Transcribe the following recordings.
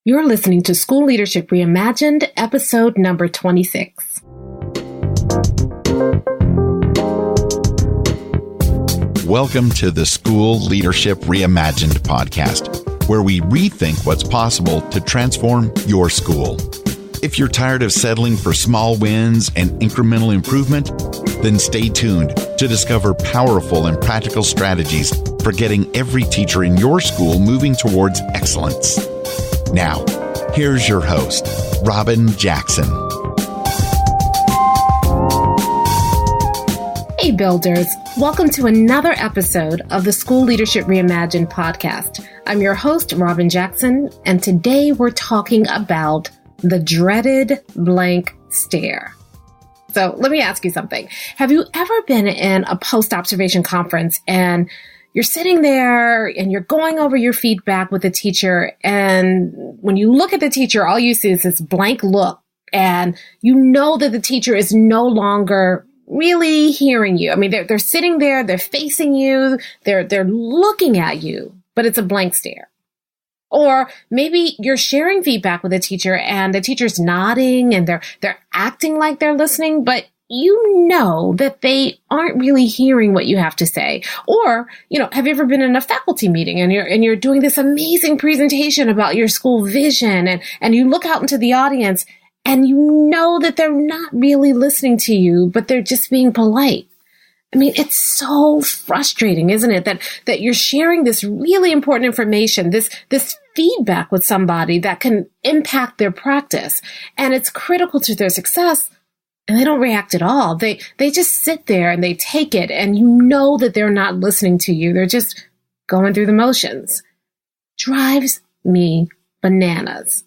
You're listening to School Leadership Reimagined, episode number 26. Welcome to the School Leadership Reimagined podcast, where we rethink what's possible to transform your school. If you're tired of settling for small wins and incremental improvement, then stay tuned to discover powerful and practical strategies for getting every teacher in your school moving towards excellence. Now, here's your host, Robin Jackson. Hey builders, welcome to another episode of the School Leadership Reimagined podcast. I'm your host, Robin Jackson, and today we're talking about the dreaded blank stare. So let me ask you something. Have you ever been in a post-observation conference and you're sitting there and you're going over your feedback with the teacher, and when you look at the teacher, all you see is this blank look, and you know that the teacher is no longer really hearing you. I mean, they're sitting there, they're facing you, they're looking at you, but it's a blank stare. Or maybe you're sharing feedback with a teacher and the teacher's nodding and they're acting like they're listening, but you know that they aren't really hearing what you have to say. Or, have you ever been in a faculty meeting and you're doing this amazing presentation about your school vision, and you look out into the audience and you know that they're not really listening to you, but they're just being polite. I mean, it's so frustrating, isn't it? That you're sharing this really important information, this feedback with somebody that can impact their practice, and it's critical to their success, and they don't react at all. They just sit there and they take it, and you know that they're not listening to you. They're just going through the motions. Drives me bananas.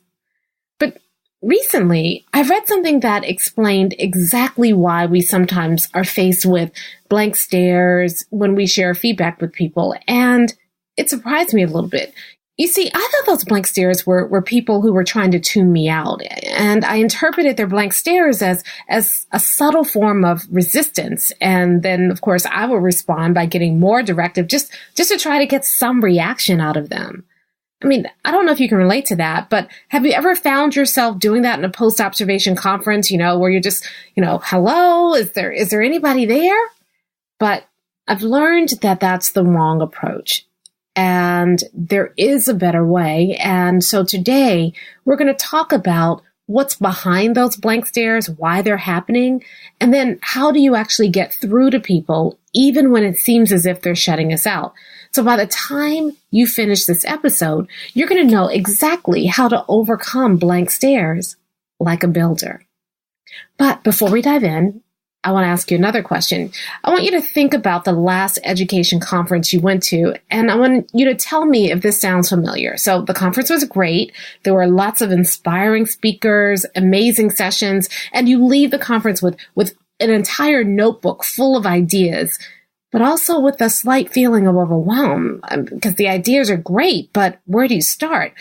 But recently, I read something that explained exactly why we sometimes are faced with blank stares when we share feedback with people, and it surprised me a little bit. You see, I thought those blank stares were people who were trying to tune me out, and I interpreted their blank stares as a subtle form of resistance. And then, of course, I will respond by getting more directive just to try to get some reaction out of them. I mean, I don't know if you can relate to that, but have you ever found yourself doing that in a post-observation conference, where you're just, hello, is there anybody there? But I've learned that that's the wrong approach. And there is a better way. And so today we're going to talk about what's behind those blank stares, why they're happening, and then how do you actually get through to people even when it seems as if they're shutting us out. So by the time you finish this episode, you're going to know exactly how to overcome blank stares like a builder. But before we dive in, I want to ask you another question. I want you to think about the last education conference you went to, and I want you to tell me if this sounds familiar. So the conference was great. There were lots of inspiring speakers, amazing sessions, and you leave the conference with an entire notebook full of ideas, but also with a slight feeling of overwhelm, because the ideas are great, but where do you start?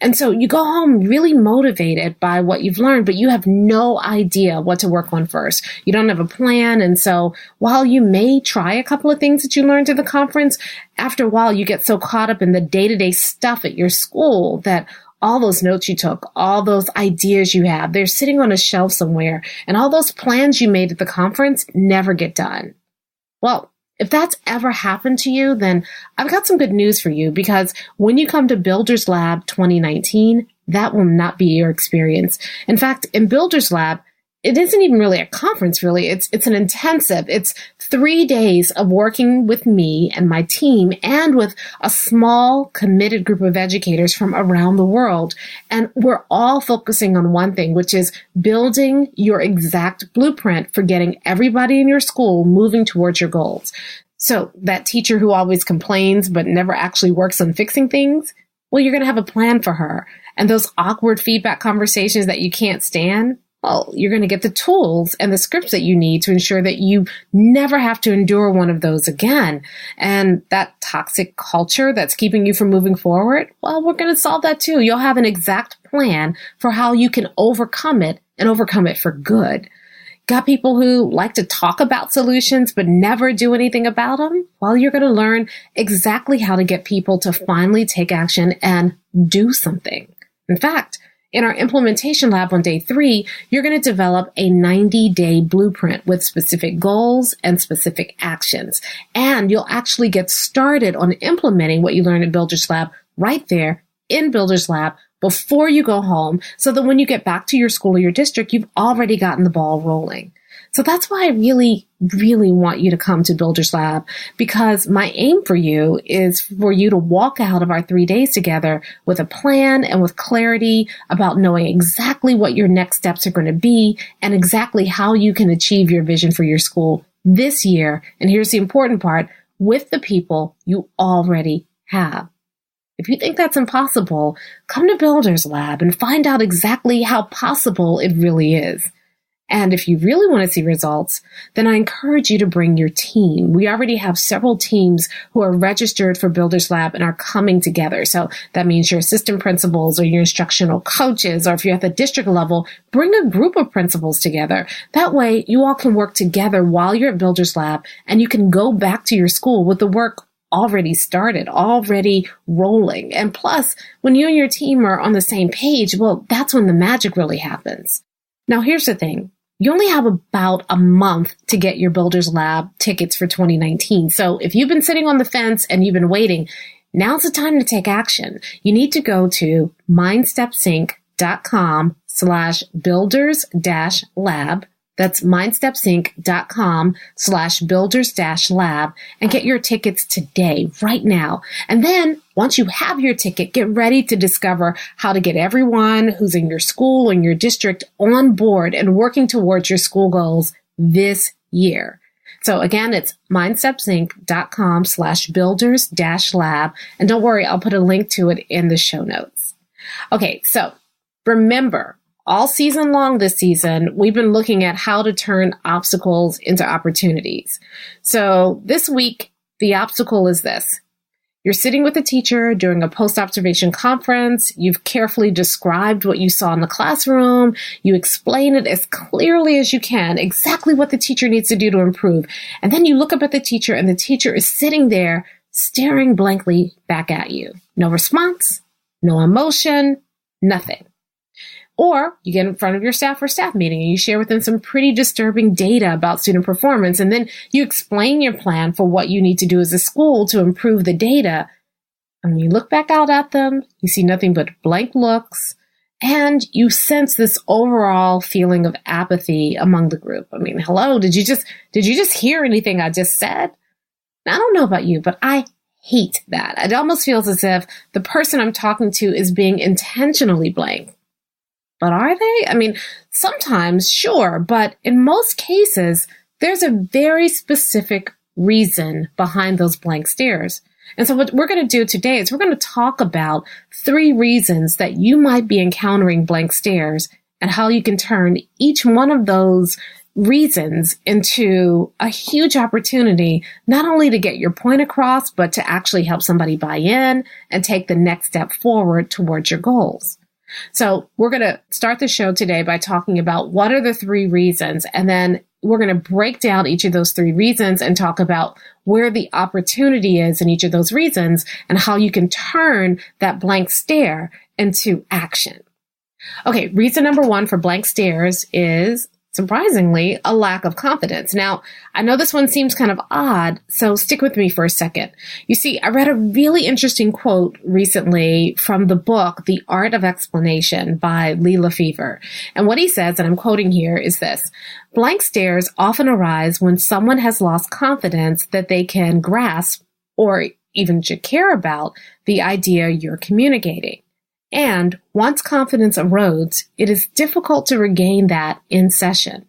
And so you go home really motivated by what you've learned, but you have no idea what to work on first. You don't have a plan. And so while you may try a couple of things that you learned at the conference, after a while you get so caught up in the day-to-day stuff at your school that all those notes you took, all those ideas you have, they're sitting on a shelf somewhere, and all those plans you made at the conference never get done. Well, if that's ever happened to you, then I've got some good news for you, because when you come to Builders Lab 2019, that will not be your experience. In fact, in Builders Lab, it isn't even really a conference, really. It's an intensive. It's 3 days of working with me and my team and with a small, committed group of educators from around the world. And we're all focusing on one thing, which is building your exact blueprint for getting everybody in your school moving towards your goals. So that teacher who always complains but never actually works on fixing things, well, you're going to have a plan for her. And those awkward feedback conversations that you can't stand, well, you're going to get the tools and the scripts that you need to ensure that you never have to endure one of those again. And that toxic culture that's keeping you from moving forward, well, we're going to solve that too. You'll have an exact plan for how you can overcome it, and overcome it for good. Got people who like to talk about solutions but never do anything about them? Well, you're going to learn exactly how to get people to finally take action and do something. In fact, in our implementation lab on day 3, you're going to develop a 90-day blueprint with specific goals and specific actions. And you'll actually get started on implementing what you learned in Builders Lab right there in Builders Lab before you go home, so that when you get back to your school or your district, you've already gotten the ball rolling. So that's why I really, really want you to come to Builders Lab, because my aim for you is for you to walk out of our 3 days together with a plan and with clarity about knowing exactly what your next steps are going to be and exactly how you can achieve your vision for your school this year. And here's the important part, with the people you already have. If you think that's impossible, come to Builders Lab and find out exactly how possible it really is. And if you really want to see results, then I encourage you to bring your team. We already have several teams who are registered for Builders Lab and are coming together. So that means your assistant principals or your instructional coaches, or if you're at the district level, bring a group of principals together. That way you all can work together while you're at Builders Lab, and you can go back to your school with the work already started, already rolling. And plus, when you and your team are on the same page, well, that's when the magic really happens. Now, here's the thing. You only have about a month to get your Builders Lab tickets for 2019. So if you've been sitting on the fence and you've been waiting, now's the time to take action. You need to go to mindstepsync.com/builders-lab. That's mindstepsync.com/builders-lab and get your tickets today, right now. And then once you have your ticket, get ready to discover how to get everyone who's in your school and your district on board and working towards your school goals this year. So again, it's mindstepsync.com/builders-lab. And don't worry, I'll put a link to it in the show notes. Okay, so remember, all season long this season, we've been looking at how to turn obstacles into opportunities. So this week, the obstacle is this. You're sitting with a teacher during a post-observation conference. You've carefully described what you saw in the classroom. You explain it as clearly as you can, exactly what the teacher needs to do to improve. And then you look up at the teacher, and the teacher is sitting there staring blankly back at you. No response, no emotion, nothing. Or you get in front of your staff for staff meeting and you share with them some pretty disturbing data about student performance. And then you explain your plan for what you need to do as a school to improve the data. And when you look back out at them, you see nothing but blank looks, and you sense this overall feeling of apathy among the group. I mean, hello, did you just hear anything I just said? Now, I don't know about you, but I hate that. It almost feels as if the person I'm talking to is being intentionally blank. But are they? I mean, sometimes, sure, but in most cases, there's a very specific reason behind those blank stares. And so what we're going to do today is we're going to talk about 3 reasons that you might be encountering blank stares and how you can turn each one of those reasons into a huge opportunity, not only to get your point across, but to actually help somebody buy in and take the next step forward towards your goals. So we're going to start the show today by talking about what are the 3 reasons, and then we're going to break down each of those 3 reasons and talk about where the opportunity is in each of those reasons and how you can turn that blank stare into action. Okay, reason number 1 for blank stares is, surprisingly, a lack of confidence. Now, I know this one seems kind of odd, so stick with me for a second. You see, I read a really interesting quote recently from the book, The Art of Explanation by Lee Lefevre. And what he says, and I'm quoting here, is this: blank stares often arise when someone has lost confidence that they can grasp or even should care about the idea you're communicating. And once confidence erodes, it is difficult to regain that in session.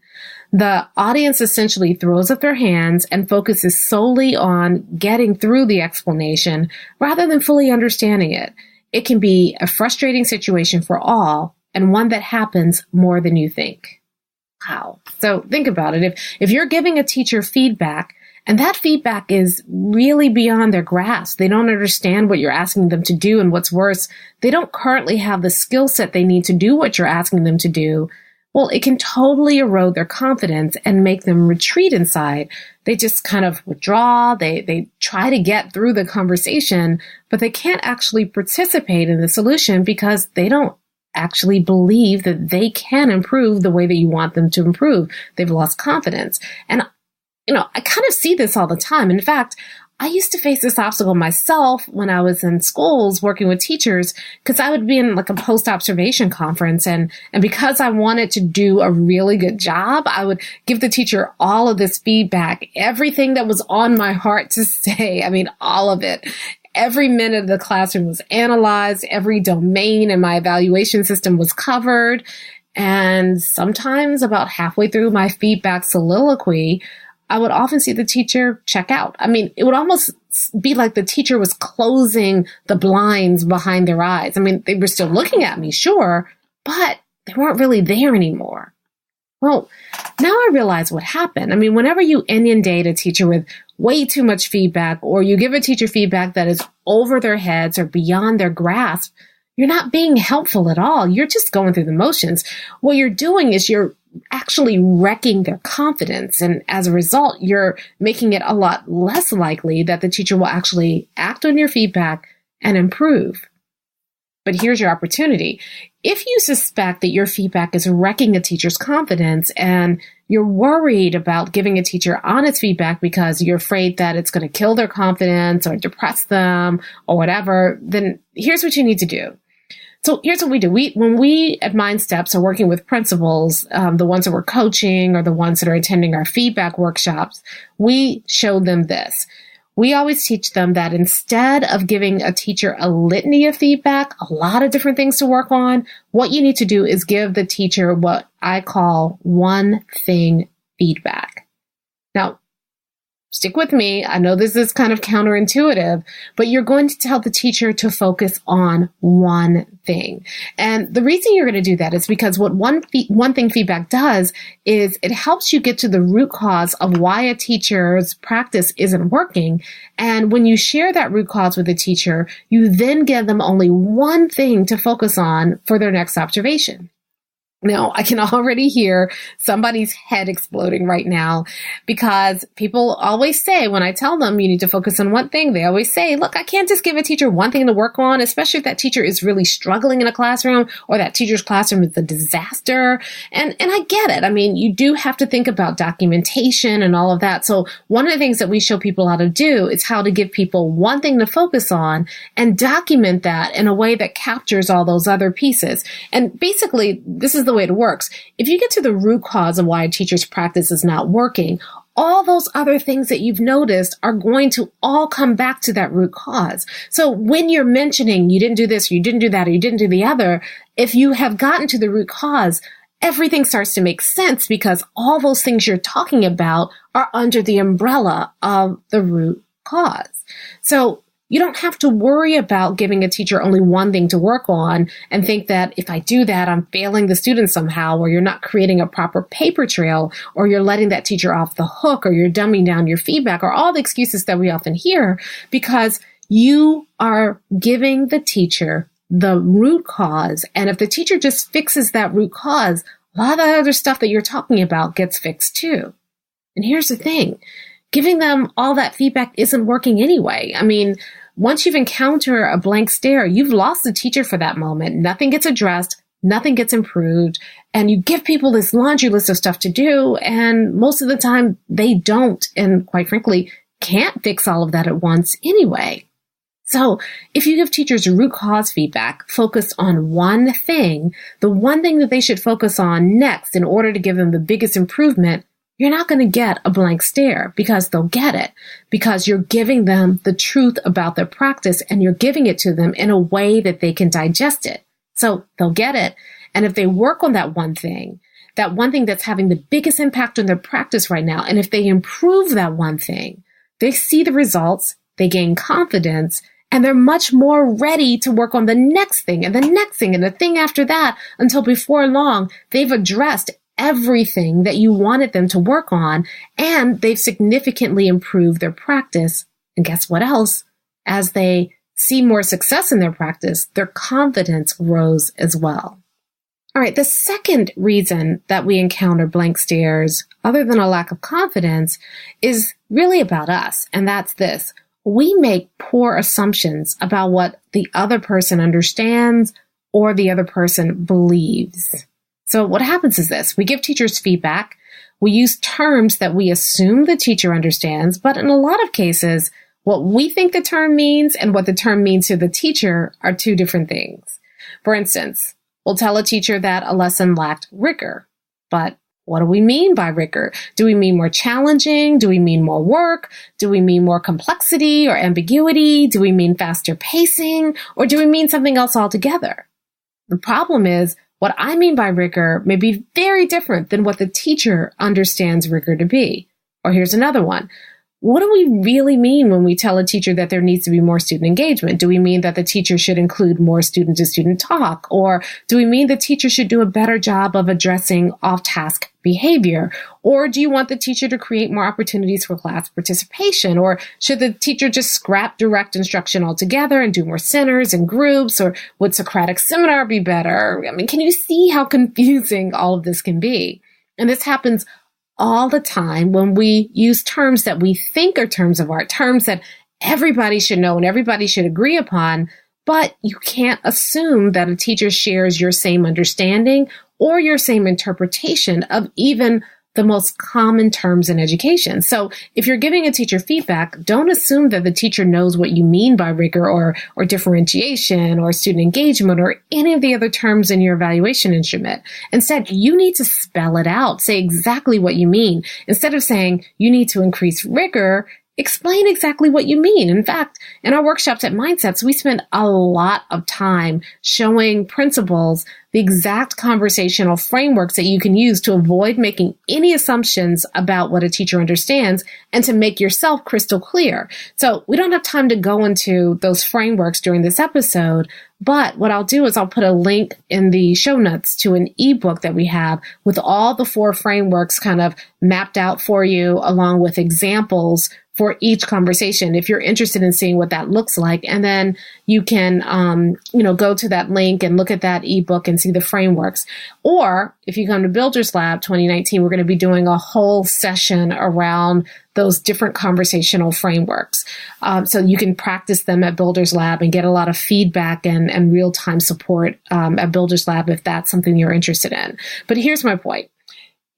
The audience essentially throws up their hands and focuses solely on getting through the explanation rather than fully understanding it. It can be a frustrating situation for all, and one that happens more than you think. Wow. So think about it. If you're giving a teacher feedback, and that feedback is really beyond their grasp, they don't understand what you're asking them to do, and what's worse, they don't currently have the skill set they need to do what you're asking them to do, well, it can totally erode their confidence and make them retreat inside. They just kind of withdraw, they try to get through the conversation, but they can't actually participate in the solution because they don't actually believe that they can improve the way that you want them to improve. They've lost confidence. And, I kind of see this all the time. In fact, I used to face this obstacle myself when I was in schools working with teachers, because I would be in like a post-observation conference. And because I wanted to do a really good job, I would give the teacher all of this feedback, everything that was on my heart to say. I mean, all of it. Every minute of the classroom was analyzed. Every domain in my evaluation system was covered. And sometimes about halfway through my feedback soliloquy, I would often see the teacher check out. I mean, it would almost be like the teacher was closing the blinds behind their eyes. I mean, they were still looking at me, sure, but they weren't really there anymore. Well, now I realize what happened. I mean, whenever you inundate a teacher with way too much feedback, or you give a teacher feedback that is over their heads or beyond their grasp, you're not being helpful at all. You're just going through the motions. What you're doing is you're actually wrecking their confidence. And as a result, you're making it a lot less likely that the teacher will actually act on your feedback and improve. But here's your opportunity. If you suspect that your feedback is wrecking a teacher's confidence and you're worried about giving a teacher honest feedback because you're afraid that it's going to kill their confidence or depress them or whatever, then here's what you need to do. So here's what we do. When we at Mind Steps are working with principals, the ones that we're coaching or the ones that are attending our feedback workshops, we show them this. We always teach them that instead of giving a teacher a litany of feedback, a lot of different things to work on, what you need to do is give the teacher what I call one thing feedback. Now, stick with me. I know this is kind of counterintuitive, but you're going to tell the teacher to focus on one thing. And the reason you're going to do that is because what one thing feedback does is it helps you get to the root cause of why a teacher's practice isn't working. And when you share that root cause with the teacher, you then give them only one thing to focus on for their next observation. Now, I can already hear somebody's head exploding right now, because people always say, when I tell them you need to focus on one thing, they always say, look, I can't just give a teacher one thing to work on, especially if that teacher is really struggling in a classroom or that teacher's classroom is a disaster. And I get it. I mean, you do have to think about documentation and all of that. So one of the things that we show people how to do is how to give people one thing to focus on and document that in a way that captures all those other pieces. And basically, this is the way it works. If you get to the root cause of why a teacher's practice is not working, all those other things that you've noticed are going to all come back to that root cause. So when you're mentioning you didn't do this, or you didn't do that, or you didn't do the other, if you have gotten to the root cause, everything starts to make sense, because all those things you're talking about are under the umbrella of the root cause. So you don't have to worry about giving a teacher only one thing to work on and think that if I do that, I'm failing the student somehow, or you're not creating a proper paper trail, or you're letting that teacher off the hook, or you're dumbing down your feedback, or all the excuses that we often hear, because you are giving the teacher the root cause. And if the teacher just fixes that root cause, a lot of the other stuff that you're talking about gets fixed too. And here's the thing. Giving them all that feedback isn't working anyway. I mean, once you've encountered a blank stare, you've lost the teacher for that moment. Nothing gets addressed, nothing gets improved, and you give people this laundry list of stuff to do, and most of the time they don't, and quite frankly, can't fix all of that at once anyway. So if you give teachers root cause feedback focused on one thing, the one thing that they should focus on next in order to give them the biggest improvement, you're not going to get a blank stare, because they'll get it, because you're giving them the truth about their practice and you're giving it to them in a way that they can digest it. So they'll get it. And if they work on that one thing that's having the biggest impact on their practice right now, and if they improve that one thing, they see the results, they gain confidence, and they're much more ready to work on the next thing and the next thing and the thing after that, until before long, they've addressed everything that you wanted them to work on, and they've significantly improved their practice. And guess what else? As they see more success in their practice, their confidence grows as well. All right, the second reason that we encounter blank stares, other than a lack of confidence, is really about us, and that's this. We make poor assumptions about what the other person understands or the other person believes. So what happens is this: we give teachers feedback. We use terms that we assume the teacher understands, but in a lot of cases, what we think the term means and what the term means to the teacher are two different things. For instance, we'll tell a teacher that a lesson lacked rigor, but what do we mean by rigor? Do we mean more challenging? Do we mean more work? Do we mean more complexity or ambiguity? Do we mean faster pacing? Or do we mean something else altogether? The problem is, what I mean by rigor may be very different than what the teacher understands rigor to be. Or here's another one. What do we really mean when we tell a teacher that there needs to be more student engagement? Do we mean that the teacher should include more student-to-student talk? Or do we mean the teacher should do a better job of addressing off-task behavior? Or do you want the teacher to create more opportunities for class participation? Or should the teacher just scrap direct instruction altogether and do more centers and groups? Or would Socratic seminar be better? I mean, can you see how confusing all of this can be? And this happens all the time when we use terms that we think are terms of art, terms that everybody should know and everybody should agree upon, but you can't assume that a teacher shares your same understanding or your same interpretation of even the most common terms in education. So if you're giving a teacher feedback, don't assume that the teacher knows what you mean by rigor or differentiation or student engagement or any of the other terms in your evaluation instrument. Instead, you need to spell it out. Say exactly what you mean. Instead of saying you need to increase rigor, explain exactly what you mean. In fact, in our workshops at Mindsets, we spend a lot of time showing principals the exact conversational frameworks that you can use to avoid making any assumptions about what a teacher understands and to make yourself crystal clear. So we don't have time to go into those frameworks during this episode, but what I'll do is I'll put a link in the show notes to an ebook that we have with all the 4 frameworks kind of mapped out for you, along with examples for each conversation if you're interested in seeing what that looks like. And then you can, go to that link and look at that ebook and see the frameworks. Or if you come to Builders Lab 2019, we're going to be doing a whole session around those different conversational frameworks. So you can practice them at Builders Lab and get a lot of feedback and real-time support at Builders Lab if that's something you're interested in. But here's my point.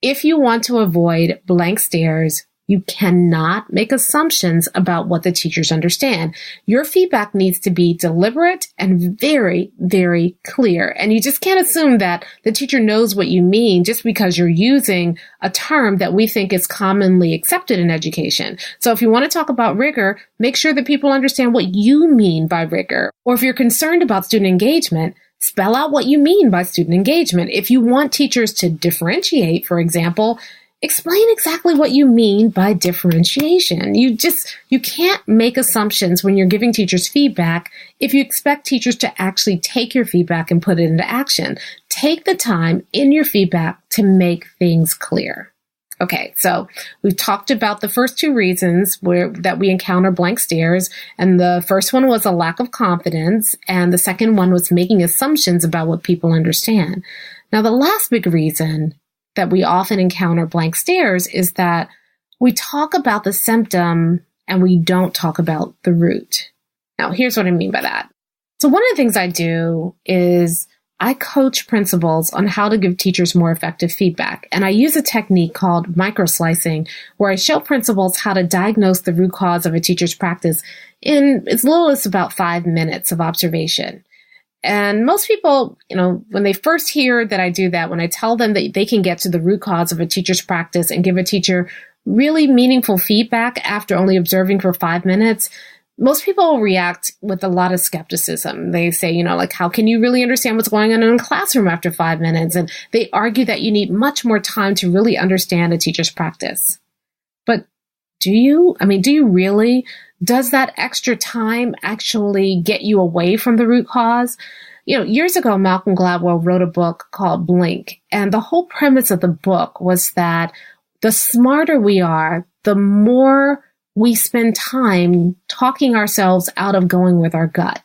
If you want to avoid blank stares, you cannot make assumptions about what the teachers understand. Your feedback needs to be deliberate and very, very clear. And you just can't assume that the teacher knows what you mean just because you're using a term that we think is commonly accepted in education. So if you want to talk about rigor, make sure that people understand what you mean by rigor. Or if you're concerned about student engagement, spell out what you mean by student engagement. If you want teachers to differentiate, for example, explain exactly what you mean by differentiation. You can't make assumptions when you're giving teachers feedback if you expect teachers to actually take your feedback and put it into action. Take the time in your feedback to make things clear. Okay, so we've talked about the first 2 reasons that we encounter blank stares, and the first one was a lack of confidence, and the second one was making assumptions about what people understand. Now, the last big reason that we often encounter blank stares is that we talk about the symptom and we don't talk about the root. Now, here's what I mean by that. So one of the things I do is I coach principals on how to give teachers more effective feedback. And I use a technique called microslicing, where I show principals how to diagnose the root cause of a teacher's practice in as little as about 5 minutes of observation. And most people, when they first hear that I do that, when I tell them that they can get to the root cause of a teacher's practice and give a teacher really meaningful feedback after only observing for 5 minutes, most people react with a lot of skepticism. They say, how can you really understand what's going on in a classroom after 5 minutes? And they argue that you need much more time to really understand a teacher's practice. But do you? Do you really? Does that extra time actually get you away from the root cause? Years ago, Malcolm Gladwell wrote a book called Blink. And the whole premise of the book was that the smarter we are, the more we spend time talking ourselves out of going with our gut.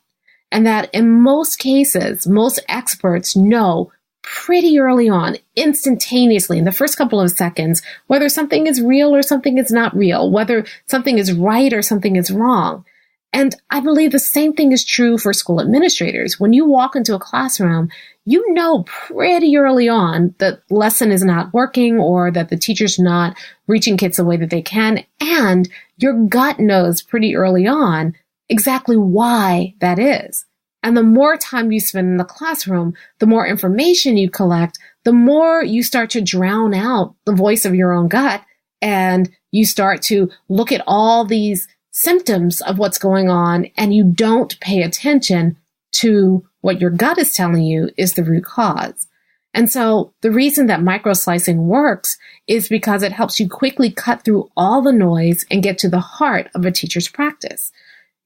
And that in most cases, most experts know pretty early on, instantaneously, in the first couple of seconds, whether something is real or something is not real, whether something is right or something is wrong. And I believe the same thing is true for school administrators. When you walk into a classroom, you know pretty early on that lesson is not working or that the teacher's not reaching kids the way that they can. And your gut knows pretty early on exactly why that is. And the more time you spend in the classroom, the more information you collect, the more you start to drown out the voice of your own gut, and you start to look at all these symptoms of what's going on, and you don't pay attention to what your gut is telling you is the root cause. And so the reason that microslicing works is because it helps you quickly cut through all the noise and get to the heart of a teacher's practice.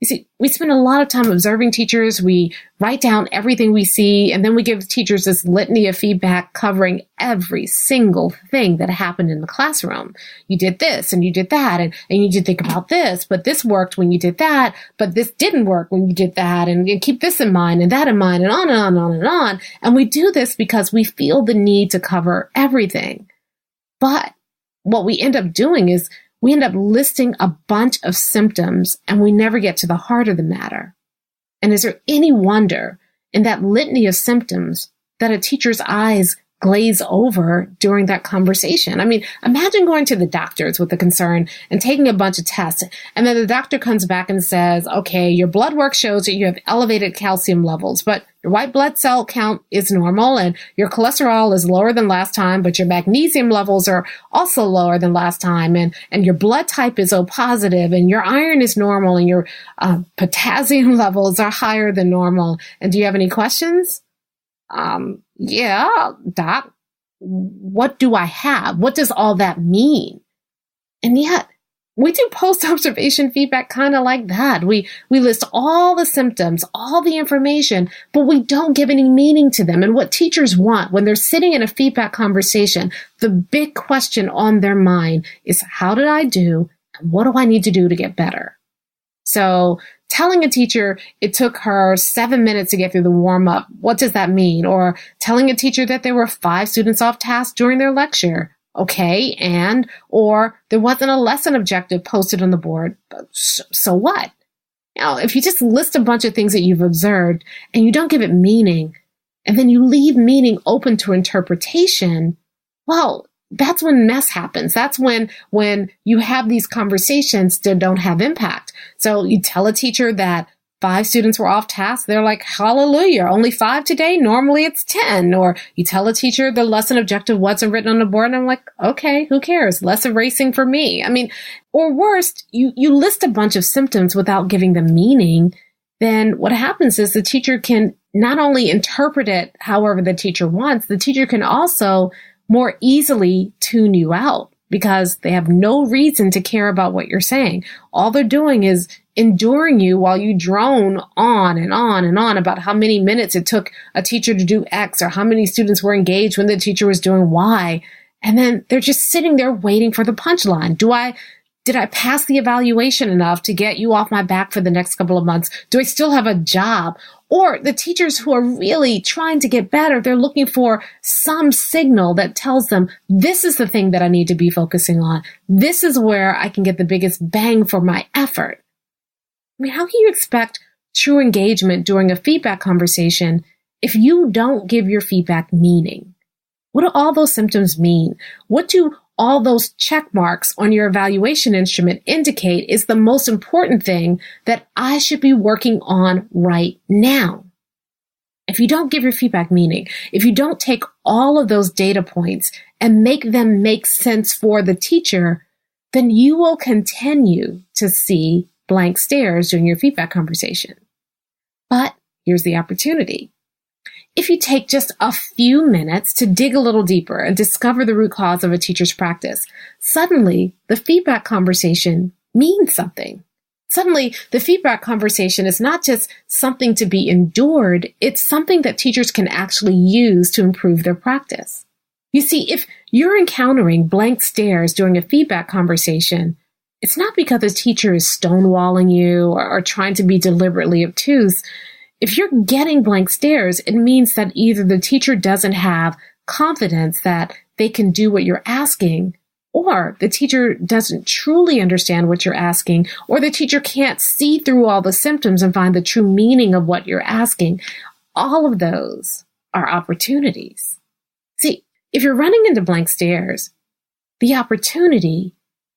You see, we spend a lot of time observing teachers. We write down everything we see, and then we give teachers this litany of feedback covering every single thing that happened in the classroom. You did this, and you did that, and you did think about this, but this worked when you did that, but this didn't work when you did that, and keep this in mind, and that in mind, and on and on and on and on. And we do this because we feel the need to cover everything. But what we end up doing is we end up listing a bunch of symptoms, and we never get to the heart of the matter. And is there any wonder in that litany of symptoms that a teacher's eyes glaze over during that conversation? I mean, imagine going to the doctors with a concern and taking a bunch of tests, and then the doctor comes back and says, okay, your blood work shows that you have elevated calcium levels, but your white blood cell count is normal, and your cholesterol is lower than last time, but your magnesium levels are also lower than last time, and your blood type is O positive, and your iron is normal, and your potassium levels are higher than normal. And do you have any questions? Yeah, doc, what do I have? What does all that mean? And yet, we do post-observation feedback kind of like that. We list all the symptoms, all the information, but we don't give any meaning to them. And what teachers want when they're sitting in a feedback conversation, the big question on their mind is, how did I do? And what do I need to do to get better? So telling a teacher it took her 7 minutes to get through the warm-up, what does that mean? Or telling a teacher that there were 5 students off task during their lecture. Okay, or there wasn't a lesson objective posted on the board. So what? Now, if you just list a bunch of things that you've observed and you don't give it meaning, and then you leave meaning open to interpretation, well, that's when mess happens. That's when you have these conversations that don't have impact. So you tell a teacher that 5 students were off task. They're like, hallelujah, only 5 today. Normally it's 10. Or you tell a teacher the lesson objective wasn't written on the board. And I'm like, okay, who cares? Less erasing for me. I mean, or worse, you list a bunch of symptoms without giving them meaning. Then what happens is the teacher can not only interpret it however the teacher wants, the teacher can also more easily tune you out because they have no reason to care about what you're saying. All they're doing is enduring you while you drone on and on and on about how many minutes it took a teacher to do X or how many students were engaged when the teacher was doing Y. And then they're just sitting there waiting for the punchline. Did I pass the evaluation enough to get you off my back for the next couple of months? Do I still have a job? Or the teachers who are really trying to get better, they're looking for some signal that tells them, this is the thing that I need to be focusing on. This is where I can get the biggest bang for my effort. I mean, how can you expect true engagement during a feedback conversation if you don't give your feedback meaning? What do all those symptoms mean? What do all those check marks on your evaluation instrument indicate is the most important thing that I should be working on right now? If you don't give your feedback meaning, if you don't take all of those data points and make them make sense for the teacher, then you will continue to see blank stares during your feedback conversation. But here's the opportunity. If you take just a few minutes to dig a little deeper and discover the root cause of a teacher's practice, suddenly the feedback conversation means something. Suddenly, the feedback conversation is not just something to be endured, it's something that teachers can actually use to improve their practice. You see, if you're encountering blank stares during a feedback conversation, it's not because a teacher is stonewalling you or trying to be deliberately obtuse. If you're getting blank stares, it means that either the teacher doesn't have confidence that they can do what you're asking, or the teacher doesn't truly understand what you're asking, or the teacher can't see through all the symptoms and find the true meaning of what you're asking. All of those are opportunities. See, if you're running into blank stares, the opportunity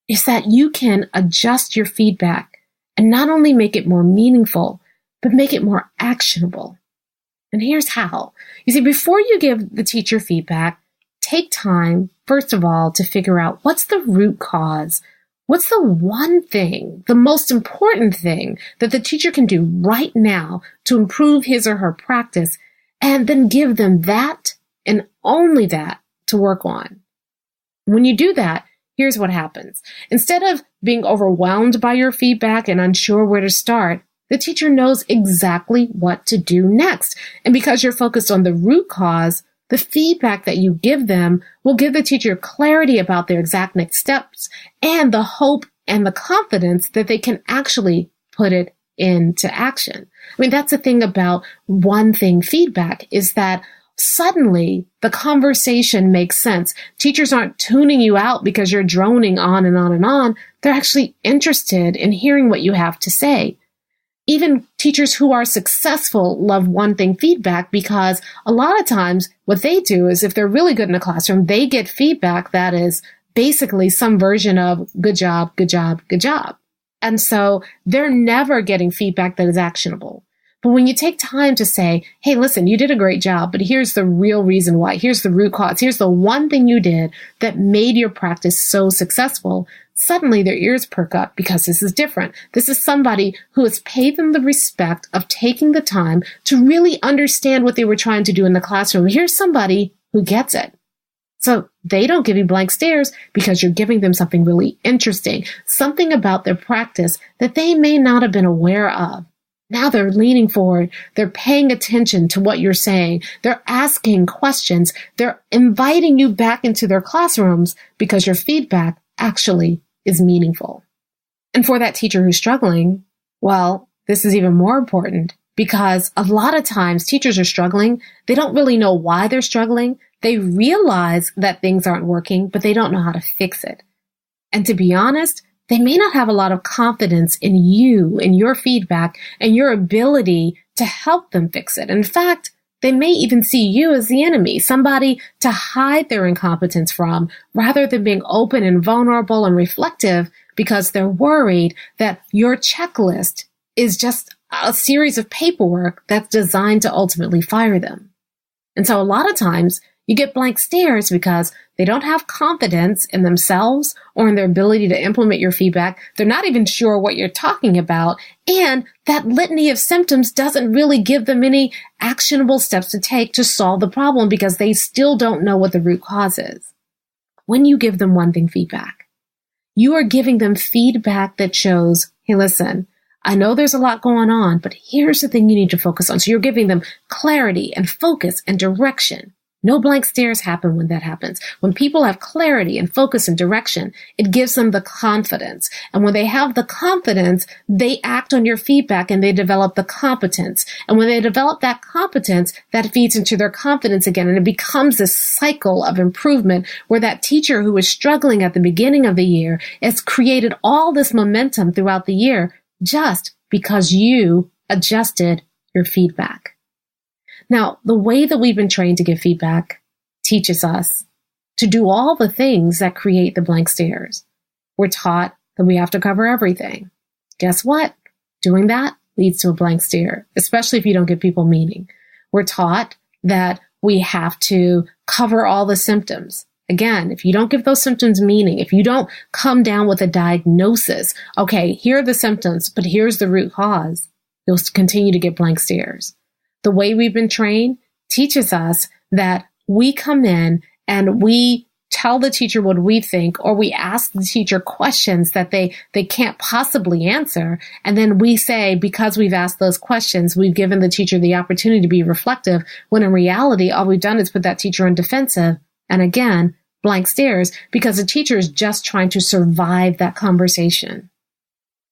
is that you can adjust your feedback and not only make it more meaningful, but make it more actionable. And here's how. You see, before you give the teacher feedback, take time, first of all, to figure out what's the root cause. What's the one thing, the most important thing that the teacher can do right now to improve his or her practice, and then give them that and only that to work on. When you do that, here's what happens. Instead of being overwhelmed by your feedback and unsure where to start, the teacher knows exactly what to do next. And because you're focused on the root cause, the feedback that you give them will give the teacher clarity about their exact next steps and the hope and the confidence that they can actually put it into action. I mean, that's the thing about one thing feedback is that suddenly the conversation makes sense. Teachers aren't tuning you out because you're droning on and on and on. They're actually interested in hearing what you have to say. Even teachers who are successful love one thing feedback because a lot of times what they do is if they're really good in a classroom, they get feedback that is basically some version of good job, good job, good job. And so they're never getting feedback that is actionable. But when you take time to say, hey, listen, you did a great job, but here's the real reason why. Here's the root cause. Here's the one thing you did that made your practice so successful. Suddenly their ears perk up because this is different. This is somebody who has paid them the respect of taking the time to really understand what they were trying to do in the classroom. Here's somebody who gets it. So they don't give you blank stares because you're giving them something really interesting, something about their practice that they may not have been aware of. Now they're leaning forward. They're paying attention to what you're saying. They're asking questions. They're inviting you back into their classrooms because your feedback actually is meaningful. And for that teacher who's struggling, well, this is even more important because a lot of times teachers are struggling. They don't really know why they're struggling. They realize that things aren't working, but they don't know how to fix it. And to be honest, they may not have a lot of confidence in you, in your feedback, and your ability to help them fix it. In fact, they may even see you as the enemy, somebody to hide their incompetence from, rather than being open and vulnerable and reflective because they're worried that your checklist is just a series of paperwork that's designed to ultimately fire them. And so a lot of times, you get blank stares because they don't have confidence in themselves or in their ability to implement your feedback. They're not even sure what you're talking about. And that litany of symptoms doesn't really give them any actionable steps to take to solve the problem because they still don't know what the root cause is. When you give them one thing feedback, you are giving them feedback that shows, hey, listen, I know there's a lot going on, but here's the thing you need to focus on. So you're giving them clarity and focus and direction. No blank stares happen when that happens. When people have clarity and focus and direction, it gives them the confidence. And when they have the confidence, they act on your feedback and they develop the competence. And when they develop that competence, that feeds into their confidence again. And it becomes this cycle of improvement where that teacher who was struggling at the beginning of the year has created all this momentum throughout the year just because you adjusted your feedback. Now, the way that we've been trained to give feedback teaches us to do all the things that create the blank stares. We're taught that we have to cover everything. Guess what? Doing that leads to a blank stare, especially if you don't give people meaning. We're taught that we have to cover all the symptoms. Again, if you don't give those symptoms meaning, if you don't come down with a diagnosis, okay, here are the symptoms, but here's the root cause, you'll continue to get blank stares. The way we've been trained teaches us that we come in and we tell the teacher what we think, or we ask the teacher questions that they can't possibly answer. And then we say, because we've asked those questions, we've given the teacher the opportunity to be reflective, when in reality, all we've done is put that teacher on defensive. And again, blank stares, because the teacher is just trying to survive that conversation.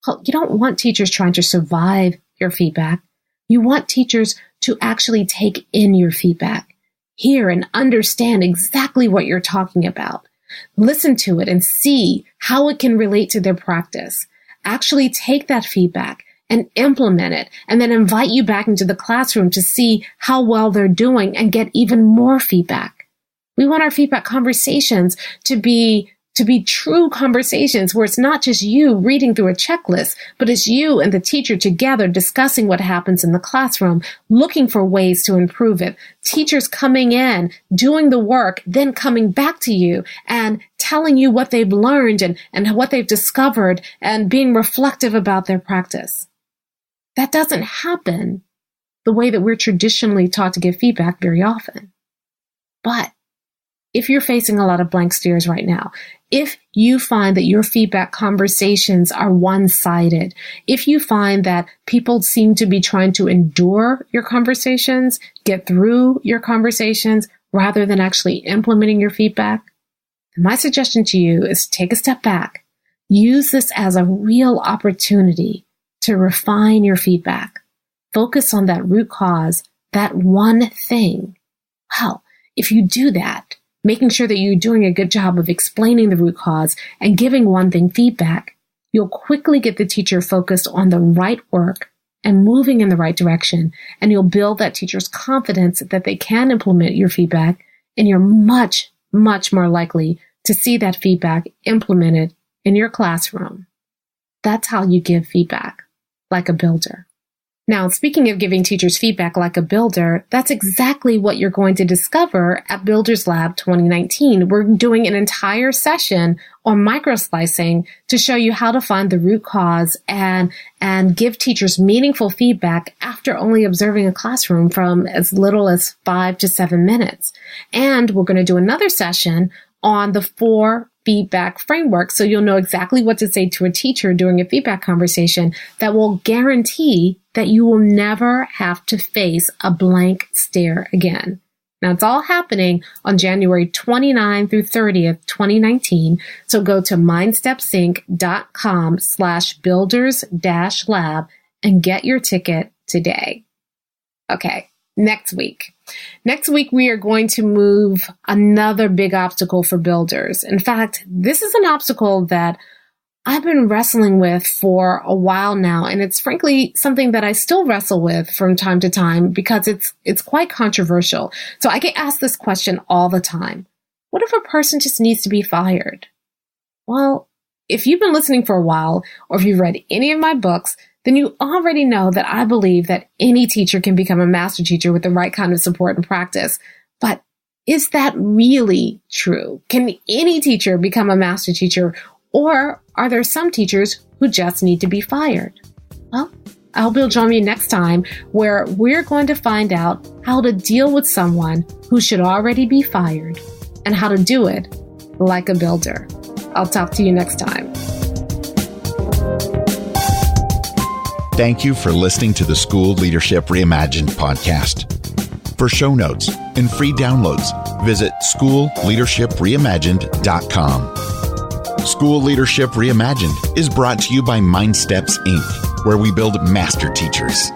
You don't want teachers trying to survive your feedback. You want teachers to actually take in your feedback, hear and understand exactly what you're talking about. listen to it and see how it can relate to their practice. Actually take that feedback and implement it, and then invite you back into the classroom to see how well they're doing and get even more feedback. We want our feedback conversations to be true conversations where it's not just you reading through a checklist, but it's you and the teacher together discussing what happens in the classroom, looking for ways to improve it. Teachers coming in, doing the work, then coming back to you and telling you what they've learned and what they've discovered and being reflective about their practice. That doesn't happen the way that we're traditionally taught to give feedback very often. But if you're facing a lot of blank stares right now, if you find that your feedback conversations are one-sided, if you find that people seem to be trying to endure your conversations, get through your conversations, rather than actually implementing your feedback, my suggestion to you is take a step back. Use this as a real opportunity to refine your feedback. Focus on that root cause, that one thing. Wow, if you do that, making sure that you're doing a good job of explaining the root cause and giving one thing feedback, you'll quickly get the teacher focused on the right work and moving in the right direction, and you'll build that teacher's confidence that they can implement your feedback, and you're much, much more likely to see that feedback implemented in your classroom. That's how you give feedback, like a builder. Now, speaking of giving teachers feedback like a builder, that's exactly what you're going to discover at Builders Lab 2019. We're doing an entire session on microslicing to show you how to find the root cause and give teachers meaningful feedback after only observing a classroom from as little as 5 to 7 minutes. And we're going to do another session on the 4 feedback framework, so you'll know exactly what to say to a teacher during a feedback conversation that will guarantee that you will never have to face a blank stare again. Now, it's all happening on January 29 through 30th, 2019. So go to mindstepsync.com/builders-lab and get your ticket today. Okay. Next week, we are going to move another big obstacle for builders. In fact, this is an obstacle that I've been wrestling with for a while now, and it's frankly something that I still wrestle with from time to time because it's quite controversial. So I get asked this question all the time. What if a person just needs to be fired? Well, if you've been listening for a while, or if you've read any of my books, then you already know that I believe that any teacher can become a master teacher with the right kind of support and practice. But is that really true? Can any teacher become a master teacher, or are there some teachers who just need to be fired? Well, I hope you'll join me next time where we're going to find out how to deal with someone who should already be fired and how to do it like a builder. I'll talk to you next time. Thank you for listening to the School Leadership Reimagined podcast. For show notes and free downloads, visit schoolleadershipreimagined.com. School Leadership Reimagined is brought to you by MindSteps, Inc., where we build master teachers.